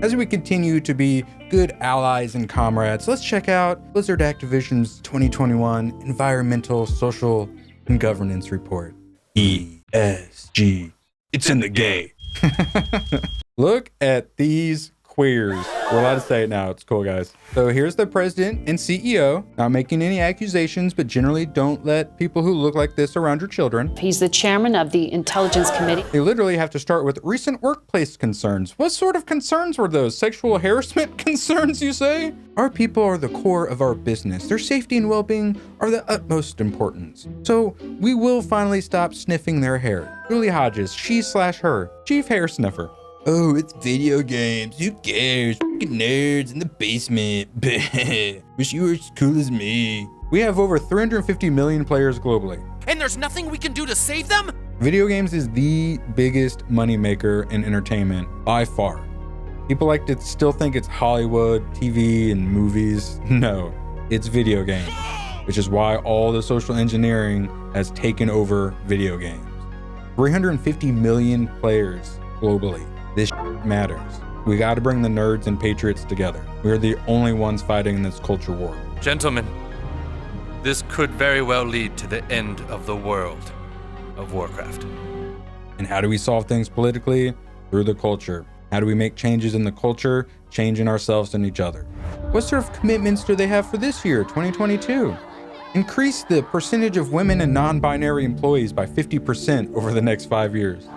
As we continue to be good allies and comrades, let's check out Blizzard Activision's 2021 Environmental, Social, and Governance Report. ESG. It's in the game. Look at these queers. We're allowed to say it now. It's cool, guys. So here's the president and CEO, not making any accusations, but generally don't let people who look like this around your children. He's the chairman of the Intelligence Committee. They literally have to start with recent workplace concerns. What sort of concerns were those? Sexual harassment concerns, you say? Our people are the core of our business. Their safety and well-being are the utmost importance. So we will finally stop sniffing their hair. Julie Hodges, she/her, chief hair sniffer. Oh, it's video games. Who cares? Fucking nerds in the basement. Wish you were as cool as me. We have over 350 million players globally. And there's nothing we can do to save them? Video games is the biggest moneymaker in entertainment by far. People like to still think it's Hollywood, TV, and movies. No, it's video games, which is why all the social engineering has taken over video games. 350 million players globally. This matters. We got to bring the nerds and patriots together. We're the only ones fighting in this culture war. Gentlemen, this could very well lead to the end of the world of Warcraft. And how do we solve things politically? Through the culture. How do we make changes in the culture? Changing ourselves and each other. What sort of commitments do they have for this year, 2022? Increase the percentage of women and non-binary employees by 50% over the next 5 years.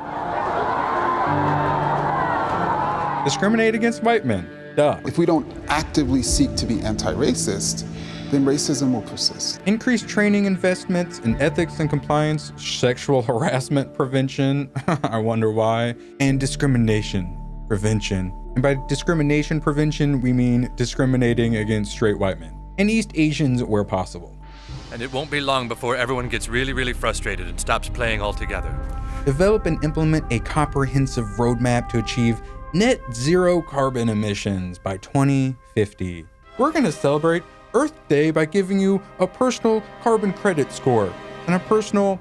Discriminate against white men. Duh. If we don't actively seek to be anti-racist, then racism will persist. Increase training investments in ethics and compliance, sexual harassment prevention, I wonder why, and discrimination prevention. And by discrimination prevention, we mean discriminating against straight white men and East Asians where possible. And it won't be long before everyone gets really, really frustrated and stops playing altogether. Develop and implement a comprehensive roadmap to achieve net zero carbon emissions by 2050. We're going to celebrate Earth Day by giving you a personal carbon credit score and a personal,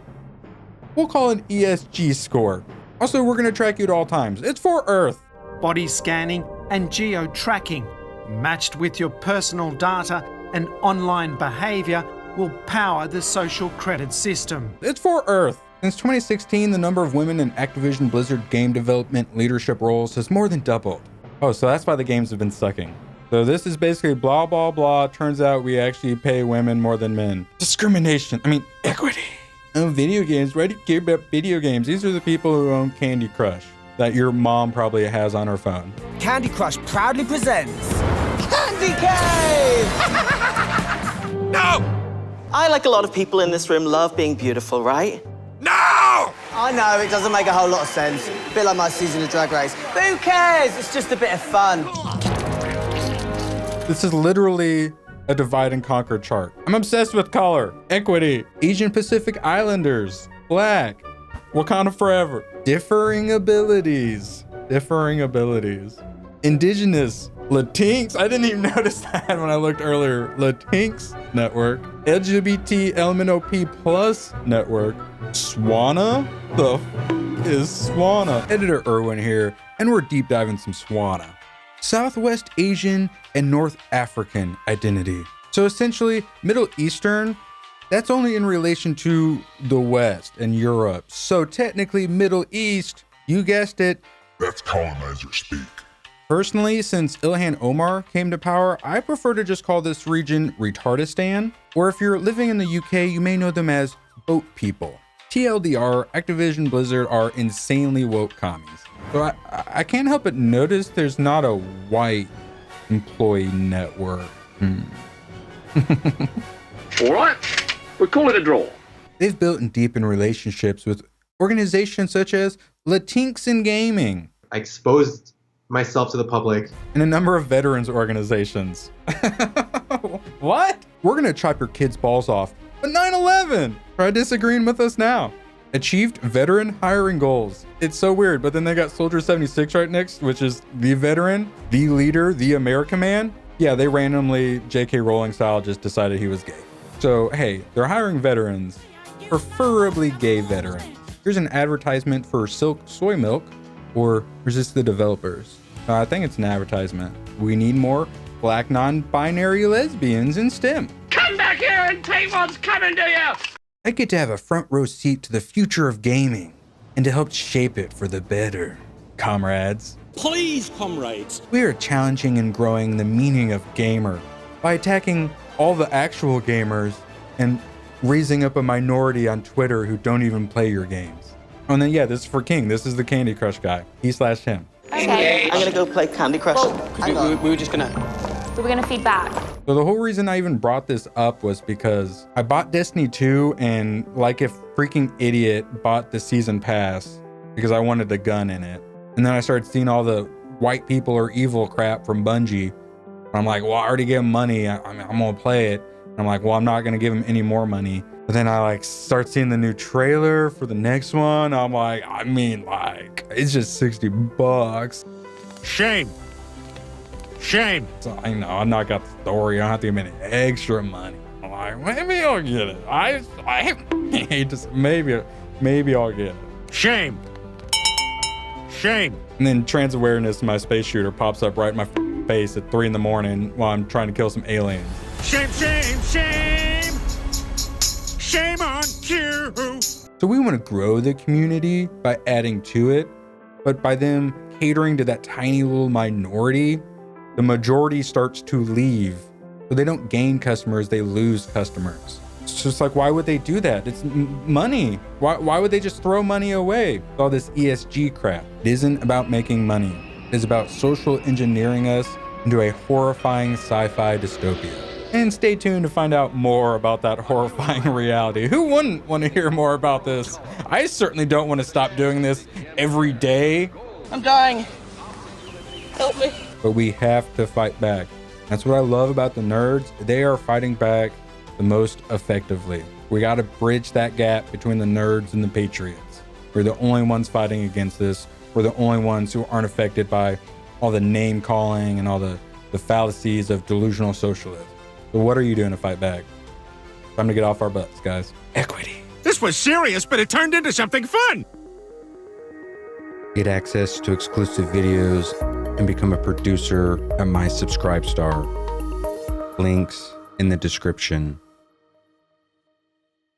we'll call it ESG score. Also, we're going to track you at all times. It's for Earth. Body scanning and geo-tracking, matched with your personal data and online behavior, will power the social credit system. It's for Earth. Since 2016, the number of women in Activision Blizzard game development leadership roles has more than doubled. Oh, so that's why the games have been sucking. So this is basically blah, blah, blah. Turns out we actually pay women more than men. Discrimination. Equity. Oh, video games. Why do you care about video games? These are the people who own Candy Crush that your mom probably has on her phone. Candy Crush proudly presents Candy Cave! No! I, like a lot of people in this room, love being beautiful, right? No! I know, it doesn't make a whole lot of sense. A bit like my season of Drag Race. But who cares? It's just a bit of fun. This is literally a divide and conquer chart. I'm obsessed with color, equity, Asian Pacific Islanders, Black, Wakanda Forever, differing abilities, Indigenous, Latinx, I didn't even notice that when I looked earlier, Latinx network, LGBT LMNOP plus network, Swana? The f is Swana? Editor Irwin here, and we're deep diving some Swana. Southwest Asian and North African identity. So essentially, Middle Eastern, that's only in relation to the West and Europe. So technically, Middle East, you guessed it. That's colonizer speak. Personally, since Ilhan Omar came to power, I prefer to just call this region Retardistan, or if you're living in the UK, you may know them as boat people. TLDR, Activision Blizzard are insanely woke commies. So I can't help but notice there's not a white employee network. All right, we call it a draw. They've built and deepened relationships with organizations such as Latinx in Gaming. I exposed myself to the public. And a number of veterans organizations. What? We're gonna chop your kids' balls off. But 9/11! Try disagreeing with us now. Achieved veteran hiring goals. It's so weird, but then they got Soldier 76 right next, which is the veteran, the leader, the American man. Yeah, they randomly, J.K. Rowling style, just decided he was gay. So, hey, they're hiring veterans, preferably gay veterans. Here's an advertisement for Silk Soy Milk, or resist the developers. I think it's an advertisement. We need more black non-binary lesbians in STEM. Come back here and take what's coming to you! I get to have a front row seat to the future of gaming and to help shape it for the better, comrades. Please, comrades. We are challenging and growing the meaning of gamer by attacking all the actual gamers and raising up a minority on Twitter who don't even play your games. Oh, and then, yeah, this is for King. This is the Candy Crush guy. He/him. Okay. I'm gonna go play Candy Crush. We were just gonna... We were going to feed back. So the whole reason I even brought this up was because I bought Destiny 2 and like a freaking idiot bought the season pass because I wanted the gun in it. And then I started seeing all the white people are evil crap from Bungie. And I'm like, well, I already gave them money. I'm gonna play it. And I'm like, well, I'm not gonna give them any more money. But then I like start seeing the new trailer for the next one. I'm like, it's just $60. Shame. Shame. So I know I not got the story. I don't have to give any extra money. I'm like, maybe I'll get it. I hate to say, maybe I'll get it. Shame. Shame. And then trans awareness, my space shooter pops up right in my face at 3 a.m. while I'm trying to kill some aliens. Shame, shame, shame. Shame on you. So we want to grow the community by adding to it, but by them catering to that tiny little minority, the majority starts to leave. So they don't gain customers, they lose customers. It's just like, why would they do that? It's money. Why would they just throw money away? All this ESG crap. It isn't about making money. It is about social engineering us into a horrifying sci-fi dystopia. And stay tuned to find out more about that horrifying reality. Who wouldn't want to hear more about this? I certainly don't want to stop doing this every day. I'm dying. Help me. But we have to fight back. That's what I love about the nerds. They are fighting back the most effectively. We got to bridge that gap between the nerds and the patriots. We're the only ones fighting against this. We're the only ones who aren't affected by all the name calling and all the fallacies of delusional socialism. So what are you doing to fight back? Time to get off our butts, guys. Equity. This was serious, but it turned into something fun. Get access to exclusive videos and become a producer at my Subscribe Star. Links in the description.